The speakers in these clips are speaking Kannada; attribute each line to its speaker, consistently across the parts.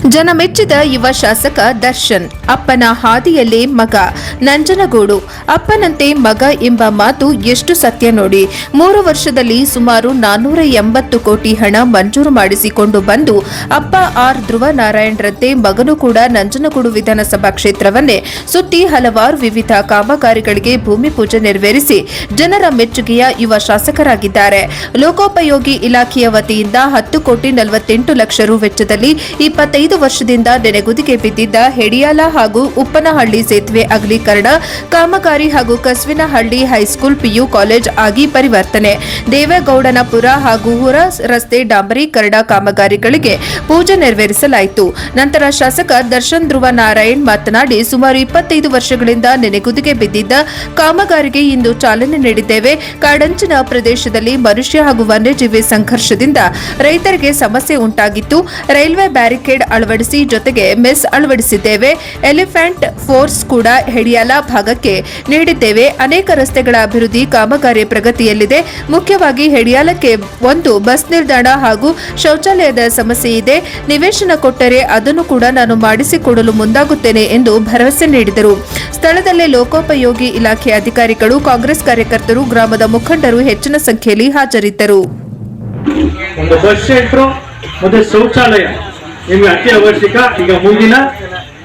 Speaker 1: ಜನಮೆಚ್ಚಿದ ಯುವ ಶಾಸಕ ದರ್ಶನ್ ಅಪ್ಪನ ಹಾದಿಯಲ್ಲೇ ಮಗ ನಂಜನಗೂಡು ಅಪ್ಪನಂತೆ ಮಗ ಎಂಬ ಮಾತು ಎಷ್ಟು ಸತ್ಯ ನೋಡಿ. 3 ವರ್ಷದಲ್ಲಿ ಸುಮಾರು 480 ಕೋಟಿ ಹಣ ಮಂಜೂರು ಮಾಡಿಸಿಕೊಂಡು ಬಂದು ಅಪ್ಪ ಆರ್ ಧ್ರುವ ನಾರಾಯಣರಂತೆ ಮಗನು ಕೂಡ ನಂಜನಗೂಡು ವಿಧಾನಸಭಾ ಕ್ಷೇತ್ರವನ್ನೇ ಸುತ್ತಿ ಹಲವಾರು ವಿವಿಧ ಕಾಮಗಾರಿಗಳಿಗೆ ಭೂಮಿ ಪೂಜೆ ನೆರವೇರಿಸಿ ಜನರ ಮೆಚ್ಚುಗೆಯ ಯುವ ಶಾಸಕರಾಗಿದ್ದಾರೆ. ಲೋಕೋಪಯೋಗಿ ಇಲಾಖೆಯ ವತಿಯಿಂದ 10 ಕೋಟಿ 48 ಲಕ್ಷ ರು ವೆಚ್ಚದಲ್ಲಿ 25 ವರ್ಷದಿಂದ ನೆನೆಗುದಿಗೆ ಬಿದ್ದಿದ್ದ ಹೆಡಿಯಾಲ ಹಾಗೂ ಉಪ್ಪನಹಳ್ಳಿ ಸೇತುವೆ ಅಗಲೀಕರಣ ಕಾಮಗಾರಿ ಹಾಗೂ ಕಸ್ವಿನಹಳ್ಳಿ ಹೈಸ್ಕೂಲ್ ಪಿಯು ಕಾಲೇಜ್ ಆಗಿ ಪರಿವರ್ತನೆ, ದೇವೇಗೌಡನಪುರ ಹಾಗೂ ಹುರ ರಸ್ತೆ ಡಾಂಬರೀಕರಣ ಕಾಮಗಾರಿಗಳಿಗೆ ಪೂಜೆ ನೆರವೇರಿಸಲಾಯಿತು. ನಂತರ ಶಾಸಕ ದರ್ಶನ್ ಧ್ರುವ ನಾರಾಯಣ್ ಮಾತನಾಡಿ, ಸುಮಾರು 25 ವರ್ಷಗಳಿಂದ ನೆನೆಗುದಿಗೆ ಬಿದ್ದಿದ್ದ ಕಾಮಗಾರಿಗೆ ಇಂದು ಚಾಲನೆ ನೀಡಿದ್ದೇವೆ. ಕಾಡಂಚಿನ ಪ್ರದೇಶದಲ್ಲಿ ಮನುಷ್ಯ ಹಾಗೂ ವನ್ಯಜೀವಿ ಸಂಘರ್ಷದಿಂದ ರೈತರಿಗೆ ಸಮಸ್ಯೆ ಉಂಟಾಗಿತ್ತು. ರೈಲ್ವೆ ಬ್ಯಾರಿಕೇಡ್ ಅಳವಡಿಸಿ ಜೊತೆಗೆ ಮೆಸ್ ಅಳವಡಿಸಿದ್ದೇವೆ. ಎಲಿಫೆಂಟ್ ಫೋರ್ಸ್ ಕೂಡ ಹೆಡಿಯಾಲ ಭಾಗಕ್ಕೆ ನೀಡಿದ್ದೇವೆ. ಅನೇಕ ರಸ್ತೆಗಳ ಅಭಿವೃದ್ಧಿ ಕಾಮಗಾರಿ ಪ್ರಗತಿಯಲ್ಲಿದೆ. ಮುಖ್ಯವಾಗಿ ಹೆಡಿಯಾಲಕ್ಕೆ ಒಂದು ಬಸ್ ನಿಲ್ದಾಣ ಹಾಗೂ ಶೌಚಾಲಯದ ಸಮಸ್ಯೆ ಇದೆ. ನಿವೇಶನ ಕೊಟ್ಟರೆ ಅದನ್ನು ಕೂಡ ನಾನು ಮಾಡಿಸಿಕೊಡಲು ಮುಂದಾಗುತ್ತೇನೆ ಎಂದು ಭರವಸೆ ನೀಡಿದರು. ಸ್ಥಳದಲ್ಲೇ ಲೋಕೋಪಯೋಗಿ ಇಲಾಖೆ ಅಧಿಕಾರಿಗಳು, ಕಾಂಗ್ರೆಸ್ ಕಾರ್ಯಕರ್ತರು, ಗ್ರಾಮದ ಮುಖಂಡರು ಹೆಚ್ಚಿನ ಸಂಖ್ಯೆಯಲ್ಲಿ ಹಾಜರಿದ್ದರು.
Speaker 2: ಒಂದು ಬಸ್ ಸೆಂಟ್ರು ಮತ್ತೆ ಶೌಚಾಲಯ ನಿಮ್ಗೆ ಅತಿ ಅವಶ್ಯಕ. ಈಗ ಮುಂದಿನ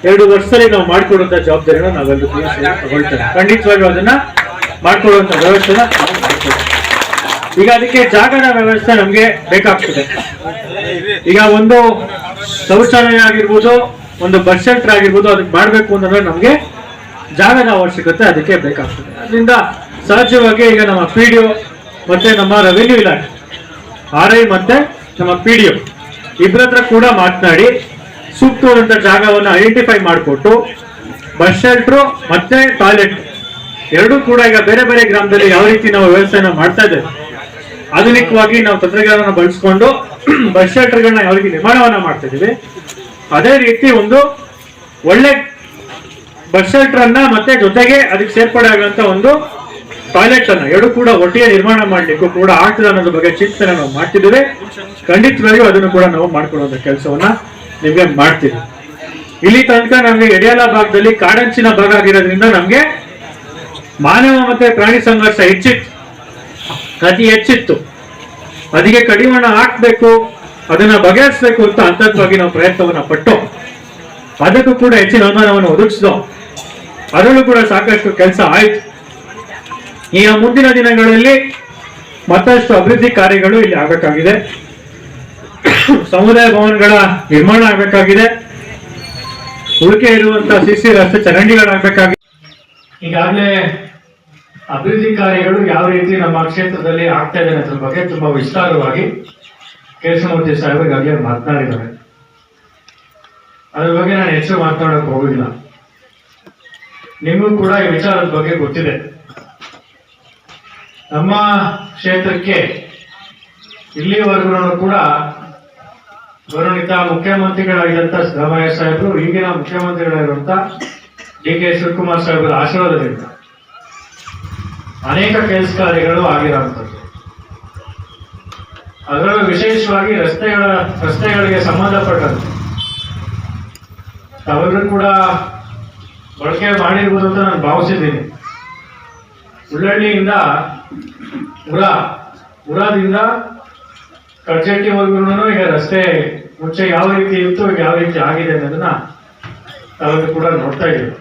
Speaker 2: 2 ವರ್ಷದಲ್ಲಿ ನಾವು ಮಾಡಿಕೊಡುವಂತ ಜವಾಬ್ದಾರಿನ ನಾವೆಲ್ಲರೂ ತಗೊಳ್ತೇವೆ. ಖಂಡಿತವಾಗಿ ಅದನ್ನ ಮಾಡಿಕೊಡುವಂತ ವ್ಯವಸ್ಥೆನ ಈಗ ಅದಕ್ಕೆ ಜಾಗದ ವ್ಯವಸ್ಥೆ ನಮ್ಗೆ ಬೇಕಾಗ್ತದೆ. ಈಗ ಒಂದು ಶೌಚಾಲಯ ಆಗಿರ್ಬೋದು, ಒಂದು ಬಸ್ ಸೆಂಟರ್ ಆಗಿರ್ಬೋದು, ಅದಕ್ಕೆ ಮಾಡ್ಬೇಕು ಅಂತಂದ್ರೆ ನಮ್ಗೆ ಜಾಗದ ಅವಶ್ಯಕತೆ ಅದಕ್ಕೆ ಬೇಕಾಗ್ತದೆ. ಅದರಿಂದ ಸಹಜವಾಗಿ ಈಗ ನಮ್ಮ PDO ಮತ್ತೆ ನಮ್ಮ ರೆವಿನ್ಯೂ ಇಲಾಖೆ RI ಮತ್ತೆ ನಮ್ಮ PDO ಇಬ್ಬರ ಹತ್ರ ಕೂಡ ಮಾತನಾಡಿ ಸೂಕ್ತವಾದಂತ ಜಾಗವನ್ನು ಐಡೆಂಟಿಫೈ ಮಾಡಿಕೊಟ್ಟು ಬಸ್ ಶೆಲ್ಟರ್ ಮತ್ತೆ ಟಾಯ್ಲೆಟ್ ಎರಡೂ ಕೂಡ ಈಗ ಬೇರೆ ಬೇರೆ ಗ್ರಾಮದಲ್ಲಿ ಯಾವ ರೀತಿ ನಾವು ವ್ಯವಸ್ಥೆನ ಮಾಡ್ತಾ ಇದ್ದೇವೆ, ಆಧುನಿಕವಾಗಿ ನಾವು ತಂತ್ರಜ್ಞಾನ ಬಳಸ್ಕೊಂಡು ಬಸ್ ಶೆಲ್ಟರ್ಗಳನ್ನ ಯಾವ ರೀತಿ ನಿರ್ಮಾಣವನ್ನ ಮಾಡ್ತಾ ಇದೀವಿ, ಅದೇ ರೀತಿ ಒಂದು ಒಳ್ಳೆ ಬಸ್ ಶೆಲ್ಟರ್ ಅನ್ನ ಮತ್ತೆ ಜೊತೆಗೆ ಅದಕ್ಕೆ ಸೇರ್ಪಡೆ ಆಗುವಂತ ಒಂದು ಟಾಯ್ಲೆಟ್ ಅನ್ನ ಎರಡು ಕೂಡ ಒಟ್ಟಿಗೆ ನಿರ್ಮಾಣ ಮಾಡ್ಲಿಕ್ಕೂ ಕೂಡ ಆಗ್ತದೆ ಅನ್ನೋದ್ರ ಬಗ್ಗೆ ಚಿಂತನೆ ನಾವು ಮಾಡ್ತಿದ್ದೇವೆ. ಖಂಡಿತವಾಗಿಯೂ ಅದನ್ನು ಕೂಡ ನಾವು ಮಾಡ್ಕೊಳ್ಳುವಂತ ಕೆಲಸವನ್ನ ನಿಮ್ಗೆ ಮಾಡ್ತೀವಿ. ಇಲ್ಲಿ ತನಕ ನಮ್ಗೆ ಎಡಿಯಾಲ ಭಾಗದಲ್ಲಿ ಕಾಡಂಚಿನ ಭಾಗ ಆಗಿರೋದ್ರಿಂದ ನಮ್ಗೆ ಮಾನವ ಮತ್ತೆ ಪ್ರಾಣಿ ಸಂಘರ್ಷ ಅತಿ ಹೆಚ್ಚಿತ್ತು. ಅದಕ್ಕೆ ಕಡಿವಾಣ ಹಾಕ್ಬೇಕು, ಅದನ್ನ ಬಗೆಹರಿಸಬೇಕು ಅಂತ ಹಂತವಾಗಿ ನಾವು ಪ್ರಯತ್ನವನ್ನ ಪಟ್ಟು ಅದಕ್ಕೂ ಕೂಡ ಹೆಚ್ಚಿನ ಅನುದಾನವನ್ನು ಒದಗಿಸಿದೋ. ಅದರಲ್ಲೂ ಕೂಡ ಸಾಕಷ್ಟು ಕೆಲಸ ಆಯ್ತು. ಈಗ ಮುಂದಿನ ದಿನಗಳಲ್ಲಿ ಮತ್ತಷ್ಟು ಅಭಿವೃದ್ಧಿ ಕಾರ್ಯಗಳು ಇಲ್ಲಿ ಆಗಬೇಕಾಗಿದೆ. ಸಮುದಾಯ ಭವನಗಳ ನಿರ್ಮಾಣ ಆಗಬೇಕಾಗಿದೆ. ಉಳಿಕೆ ಇರುವಂತಹ CC ರಸ್ತೆ ಚರಂಡಿಗಳಾಗಬೇಕಾಗಿದೆ. ಈಗಾಗಲೇ ಅಭಿವೃದ್ಧಿ ಕಾರ್ಯಗಳು ಯಾವ ರೀತಿ ನಮ್ಮ ಕ್ಷೇತ್ರದಲ್ಲಿ ಆಗ್ತಾ ಇದೆ ಅನ್ನೋದ್ರ ಬಗ್ಗೆ ತುಂಬಾ ವಿಸ್ತಾರವಾಗಿ ಕೇಶವಮೂರ್ತಿ ಸಾಹೇಬರು ಈಗಾಗಲೇ ಮಾತನಾಡಿದ್ದಾರೆ. ಅದ್ರ ಬಗ್ಗೆ ನಾನು ಹೆಚ್ಚು ಮಾತನಾಡಕ್ ಹೋಗುದಿಲ್ಲ. ನಿಮಗೂ ಕೂಡ ಈ ವಿಚಾರದ ಬಗ್ಗೆ ಗೊತ್ತಿದೆ. ನಮ್ಮ ಕ್ಷೇತ್ರಕ್ಕೆ ಇಲ್ಲಿವರೆಗೂ ಕೂಡ ಗೌರವಾನ್ವಿತ ಮುಖ್ಯಮಂತ್ರಿಗಳಾಗಿದ್ದಂತ ಸಿದ್ದರಾಮಯ್ಯ ಸಾಹೇಬರು, ಈಗಿನ ಮುಖ್ಯಮಂತ್ರಿಗಳಾಗಿರುವಂತ DK ಶಿವಕುಮಾರ್ ಸಾಹೇಬರ ಆಶೀರ್ವಾದದಿಂದ ಅನೇಕ ಕೆಲಸ ಕಾರ್ಯಗಳು ಆಗಿರುವಂಥದ್ದು. ಅದರಲ್ಲೂ ವಿಶೇಷವಾಗಿ ರಸ್ತೆಗಳಿಗೆ ಸಂಬಂಧಪಟ್ಟಂತೆ ತಾವೆಲ್ಲರೂ ಕೂಡ ಬಳಕೆ ಮಾಡಿರ್ಬೋದು ಅಂತ ನಾನು ಭಾವಿಸಿದ್ದೀನಿ. ಉಳ್ಳಳ್ಳಿಯಿಂದ ಉರಾದಿಂದ ಕಡ್ಜಟ್ಟಿವರೆಗೂ ಈಗ ರಸ್ತೆ ಮುಂಚೆ ಯಾವ ರೀತಿ ಇತ್ತು, ಈಗ ಯಾವ ರೀತಿ ಆಗಿದೆ ಅನ್ನೋದನ್ನ ತಾವೆಲ್ಲರೂ ಕೂಡ ನೋಡ್ತಾ ಇದ್ದೀವಿ.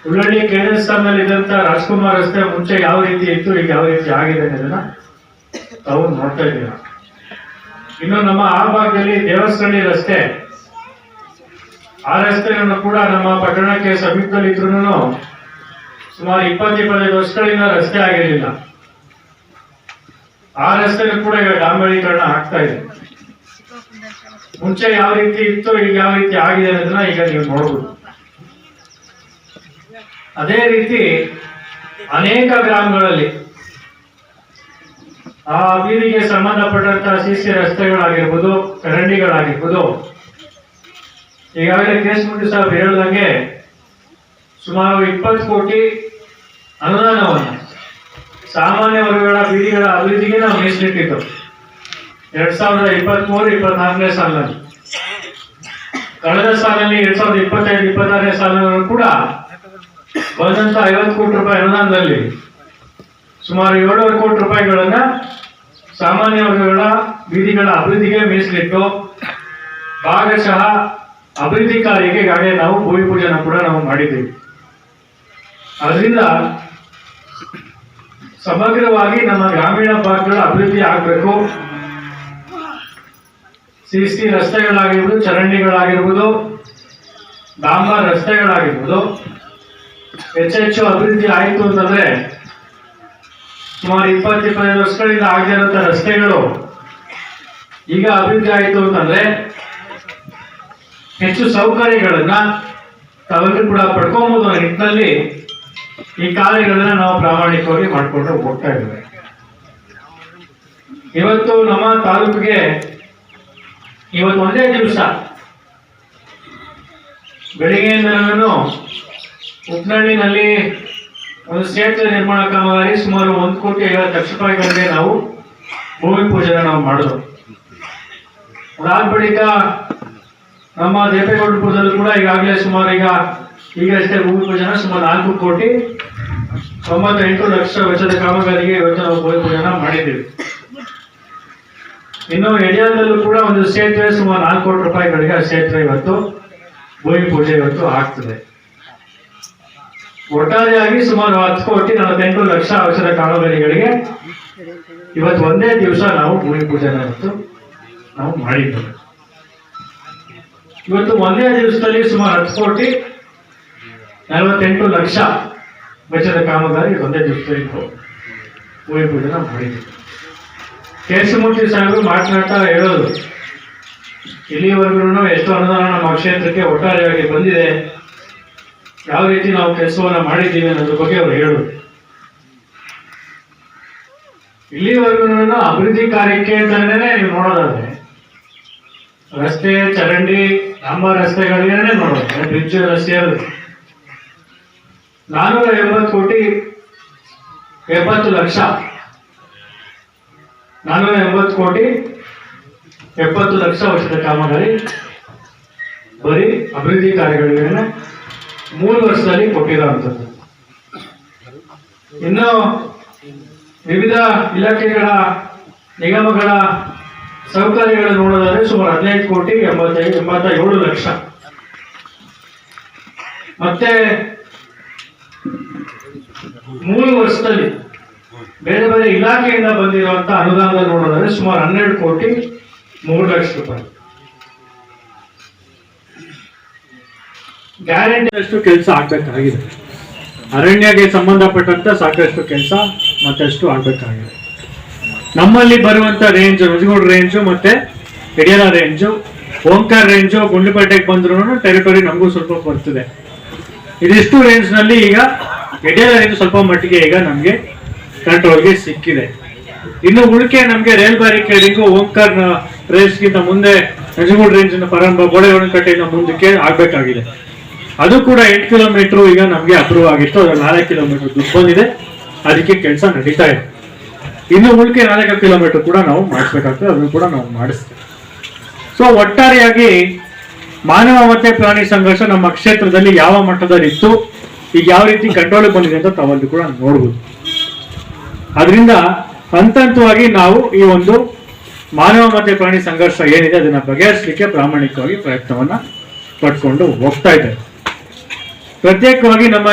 Speaker 2: ಉಳ್ಳಳ್ಳಿ ಕೇಂದ್ರ ಸ್ಥಾನದಲ್ಲಿ ಇದ್ದಂತ ರಾಜ್ಕುಮಾರ್ ರಸ್ತೆ ಮುಂಚೆ ಯಾವ ರೀತಿ ಇತ್ತು, ಈಗ ಯಾವ ರೀತಿ ಆಗಿದೆ ಅನ್ನೋದನ್ನ ತಾವು ನೋಡ್ತಾ ಇದ್ದೀರ. ಇನ್ನು ನಮ್ಮ ಆ ಭಾಗದಲ್ಲಿ ದೇವಸ್ಥಾನಿ ರಸ್ತೆ, ಆ ರಸ್ತೆಯನ್ನು ಕೂಡ ನಮ್ಮ ಪಟ್ಟಣಕ್ಕೆ ಸಮೀಪದಲ್ಲಿ ಇದ್ರೂ ಸುಮಾರು 20-25 ವರ್ಷಗಳಿಂದ ರಸ್ತೆ ಆಗಿರಲಿಲ್ಲ. ಆ ರಸ್ತೆನೂ ಕೂಡ ಈಗ ಡಾಂಬರೀಕರಣ ಆಗ್ತಾ ಇದೆ. ಮುಂಚೆ ಯಾವ ರೀತಿ ಇತ್ತು, ಈಗ ಯಾವ ರೀತಿ ಆಗಿದೆ ಅನ್ನೋದನ್ನ ಈಗ ನೀವು ನೋಡಬಹುದು. ಅದೇ ರೀತಿ ಅನೇಕ ಗ್ರಾಮಗಳಲ್ಲಿ ಆ ಬೀದಿಗೆ ಸಂಬಂಧಪಟ್ಟಂತಹ CC ರಸ್ತೆಗಳಾಗಿರ್ಬೋದು, ಚರಂಡಿಗಳಾಗಿರ್ಬೋದು, ಈಗಾಗಲೇ ಕೇಶಮೂರ್ತಿ ಸಾಹೇಬ್ ಹೇಳಿದಂಗೆ ಸುಮಾರು 20 ಕೋಟಿ ಅನುದಾನವನ್ನು ಸಾಮಾನ್ಯ ವರ್ಗಗಳ ಬೀದಿಗಳ ಅಭಿವೃದ್ಧಿಗೆ ನಾವು ಮೀಸಲಿಟ್ಟಿದ್ದು 2023-24 ಸಾಲಿನಲ್ಲಿ. ಕಳೆದ ಸಾಲಿನಲ್ಲಿ 2025-26ನೇ ಸಾಲಿನಲ್ಲೂ ಕೂಡ ಬಂದಂತ 50 ಕೋಟಿ ರೂಪಾಯಿ ಅನುದಾನದಲ್ಲಿ ಸುಮಾರು 700 ಕೋಟಿ ರೂಪಾಯಿಗಳನ್ನ ಸಾಮಾನ್ಯ ವರ್ಗಗಳ ಬೀದಿಗಳ ಅಭಿವೃದ್ಧಿಗೆ ಮೀಸಲಿಟ್ಟು ಭಾಗಶಃ ಅಭಿವೃದ್ಧಿ ಕಾರ್ಯಕ್ಕೆ ಈಗಾಗಲೇ ನಾವು ಭೂಮಿ ಪೂಜೆನ ಕೂಡ ನಾವು ಮಾಡಿದ್ದೀವಿ. ಅದರಿಂದ ಸಮಗ್ರವಾಗಿ ನಮ್ಮ ಗ್ರಾಮೀಣ ಭಾಗಗಳ ಅಭಿವೃದ್ಧಿ ಆಗಬೇಕು. ಸಿಸಿ ರಸ್ತೆಗಳಾಗಿರ್ಬೋದು, ಚರಂಡಿಗಳಾಗಿರ್ಬೋದು, ಡಾಂಬರ್ ರಸ್ತೆಗಳಾಗಿರ್ಬೋದು ಹೆಚ್ಚೆಚ್ಚು ಅಭಿವೃದ್ಧಿ ಆಯಿತು ಅಂತಂದ್ರೆ ಸುಮಾರು 20-25 ವರ್ಷಗಳಿಂದ ಆಗದೇ ಇರುವಂತ ರಸ್ತೆಗಳು ಈಗ ಅಭಿವೃದ್ಧಿ ಆಯಿತು ಅಂತಂದ್ರೆ ಹೆಚ್ಚು ಸೌಕರ್ಯಗಳನ್ನ ತಾವೆಲ್ಲರೂ ಕೂಡ ಪಡ್ಕೊಬಹುದು ಅನ್ನೋ ನಿಟ್ಟಿನಲ್ಲಿ ಈ ಕಾರ್ಯಗಳನ್ನ ನಾವು ಪ್ರಾಮಾಣಿಕವಾಗಿ ಮಾಡಿಕೊಂಡು ಹೋಗ್ತಾ ಇದ್ದೇವೆ. ಇವತ್ತು ನಮ್ಮ ತಾಲೂಕಿಗೆ ಇವತ್ತು ಒಂದೇ ದಿವಸ ಬೆಳಿಗ್ಗೆಯಿಂದಲೂ ಉಪ್ನಳ್ಳಿನಲ್ಲಿ ಒಂದು ಸೇತುವೆ ನಿರ್ಮಾಣ ಕಾಮಗಾರಿ ಸುಮಾರು 1,50,00,000 ರೂಪಾಯಿಗಳಿಗೆ ನಾವು ಭೂಮಿ ಪೂಜೆನ ನಾವು ಮಾಡಿದ್ರು. ಅದಾದ ಬಳಿಕ ನಮ್ಮ ದೇವೇಗೌಡಪುರದಲ್ಲೂ ಕೂಡ ಈಗಾಗಲೇ ಸುಮಾರು ಈಗಷ್ಟೇ ಭೂಮಿ ಪೂಜೆನ ಸುಮಾರು 4,98,00,000 ವೆಚ್ಚದ ಕಾಮಗಾರಿಗೆ ಇವತ್ತು ನಾವು ಭೂಮಿ ಪೂಜೆನ ಮಾಡಿದ್ದೀವಿ. ಇನ್ನು ಯಡಿಯಾದಲ್ಲೂ ಕೂಡ ಒಂದು ಸೇತುವೆ ಸುಮಾರು 4 ಕೋಟಿ ರೂಪಾಯಿಗಳಿಗೆ ಆ ಸೇತುವೆ ಇವತ್ತು ಭೂಮಿ ಪೂಜೆ ಇವತ್ತು ಆಗ್ತದೆ. ಒಟ್ಟಾರೆಯಾಗಿ ಸುಮಾರು 10,48,00,000 ವೆಚ್ಚದ ಕಾಮಗಾರಿಗಳಿಗೆ ಇವತ್ತು ಒಂದೇ ದಿವಸ ನಾವು ಭೂಮಿ ಪೂಜೆನ ಇವತ್ತು ನಾವು ಮಾಡಿದ್ದೇವೆ. ಇವತ್ತು ಒಂದೇ ದಿವಸದಲ್ಲಿ ಸುಮಾರು 10,48,00,000 ವೆಚ್ಚದ ಕಾಮಗಾರಿ ಒಂದೇ ದಿವಸದಲ್ಲಿ ಭೂಮಿ ಪೂಜೆನ ಮಾಡಿದ್ದೀವಿ. ಕೇಶಮೂರ್ತಿ ಸಾಹೇಬರು ಮಾತನಾಡ್ತಾ ಹೇಳೋದು, ಇಲ್ಲಿವರೆಗೂ ಎಷ್ಟು ಅನುದಾನ ನಮ್ಮ ಕ್ಷೇತ್ರಕ್ಕೆ ಒಟ್ಟಾರೆಯಾಗಿ ಬಂದಿದೆ, ಯಾವ ರೀತಿ ನಾವು ಕೆಲಸವನ್ನ ಮಾಡಿದ್ದೀವಿ ಅನ್ನೋದ್ರ ಬಗ್ಗೆ ಅವರು ಹೇಳೋದು. ಇಲ್ಲಿವರೆಗೂ ಅಭಿವೃದ್ಧಿ ಕಾರ್ಯಕ್ಕೆ ಅಂತಾನೆ ನೀವು ನೋಡೋದಾದ್ರೆ ರಸ್ತೆ, ಚರಂಡಿ, ಡಾಂಬರ್ ರಸ್ತೆಗಳಿಗೆ ನೋಡೋದು, ಬ್ರಿಡ್ಜ್ ರಸ್ತೆ 480 ಕೋಟಿ 70 ಲಕ್ಷ 480 ಕೋಟಿ 70 ಲಕ್ಷ ವರ್ಷದ ಕಾಮಗಾರಿ ಬರೀ ಅಭಿವೃದ್ಧಿ ಕಾರ್ಯಗಳಿಗೆ 3 ವರ್ಷದಲ್ಲಿ ಕೊಟ್ಟಿರುವಂಥದ್ದು. ಇನ್ನು ವಿವಿಧ ಇಲಾಖೆಗಳ ನಿಗಮಗಳ ಸೌಕರ್ಯಗಳು ನೋಡೋದಾದ್ರೆ ಸುಮಾರು 15 ಕೋಟಿ 87 ಲಕ್ಷ. ಮತ್ತೆ 3 ವರ್ಷದಲ್ಲಿ ಬೇರೆ ಬೇರೆ ಇಲಾಖೆಯಿಂದ ಬಂದಿರುವಂತಹ ಅನುದಾನ ನೋಡೋದಾದ್ರೆ ಸುಮಾರು 12 ಕೋಟಿ 3 ಲಕ್ಷ ರೂಪಾಯಿ. ಗ್ಯಾರಂಟಿ ಅಷ್ಟು ಕೆಲಸ ಆಗ್ಬೇಕಾಗಿದೆ. ಅರಣ್ಯಗೆ ಸಂಬಂಧಪಟ್ಟಂತ ಸಾಕಷ್ಟು ಕೆಲಸ ಮತ್ತಷ್ಟು ಆಗ್ಬೇಕಾಗಿದೆ. ನಮ್ಮಲ್ಲಿ ಬರುವಂತ ರೇಂಜ್ ನಂಜನಗೂಡು ರೇಂಜು ಮತ್ತೆ ಯಡಿಯೂರ ರೇಂಜು, ಓಂಕಾರ್ ರೇಂಜು, ಗುಂಡ್ಲುಪೇಟೆಗೆ ಬಂದ್ರು ಟೆರಿಟರಿ ನಮಗೂ ಸ್ವಲ್ಪ ಬರ್ತದೆ. ಇದಿಷ್ಟು ರೇಂಜ್ ನಲ್ಲಿ ಈಗ ಯಡಿಯೂರ ರೇಂಜ್ ಸ್ವಲ್ಪ ಮಟ್ಟಿಗೆ ಈಗ ನಮ್ಗೆ ಕಂಟ್ರೋಲ್ಗೆ ಸಿಕ್ಕಿದೆ. ಇನ್ನು ಉಳಿಕೆ ನಮ್ಗೆ ರೈಲ್ ಬ್ಯಾರಿಕೇಡಿಂಗು ಓಂಕಾರ್ ರೇಂಜ್ಗಿಂತ ಮುಂದೆ ನಂಜನಗೂಡು ರೇಂಜ್ ಪ್ರಾರಂಭ ಗೋಡೆಗೌಡನಕಟ್ಟೆಯಿಂದ ಮುಂದಕ್ಕೆ ಆಗ್ಬೇಕಾಗಿದೆ. ಅದು ಕೂಡ 8 ಕಿಲೋಮೀಟರ್ ಈಗ ನಮ್ಗೆ ಅಪ್ರೂವ್ ಆಗಿತ್ತು. ಅದ್ರಲ್ಲಿ 4 ಕಿಲೋಮೀಟರ್ ದುಡ್ಡು ಬಂದಿದೆ, ಅದಕ್ಕೆ ಕೆಲಸ ನಡೀತಾ ಇದೆ. ಇನ್ನು ಉಳಿಕೆ 4 ಕಿಲೋಮೀಟರ್ ಕೂಡ ನಾವು ಮಾಡಿಸ್ಬೇಕಾಗ್ತದೆ, ಅದನ್ನು ಕೂಡ ನಾವು ಮಾಡಿಸ್ತೇವೆ. ಸೊ ಒಟ್ಟಾರೆಯಾಗಿ ಮಾನವ ಮತ್ತೆ ಪ್ರಾಣಿ ಸಂಘರ್ಷ ನಮ್ಮ ಕ್ಷೇತ್ರದಲ್ಲಿ ಯಾವ ಮಟ್ಟದಲ್ಲಿ ಇತ್ತು, ಈಗ ಯಾವ ರೀತಿ ಕಂಟ್ರೋಲ್ ಬಂದಿದೆ ಅಂತ ತಾವಲ್ಲಿ ಕೂಡ ನೋಡ್ಬೋದು. ಅದರಿಂದ ಹಂತವಾಗಿ ನಾವು ಈ ಒಂದು ಮಾನವ ಮತ್ತೆ ಪ್ರಾಣಿ ಸಂಘರ್ಷ ಏನಿದೆ ಅದನ್ನ ಬಗೆಹರಿಸಲಿಕ್ಕೆ ಪ್ರಾಮಾಣಿಕವಾಗಿ ಪ್ರಯತ್ನವನ್ನ ಪಡ್ಕೊಂಡು ಹೋಗ್ತಾ ಇದ್ದೇವೆ. ಪ್ರತ್ಯೇಕವಾಗಿ ನಮ್ಮ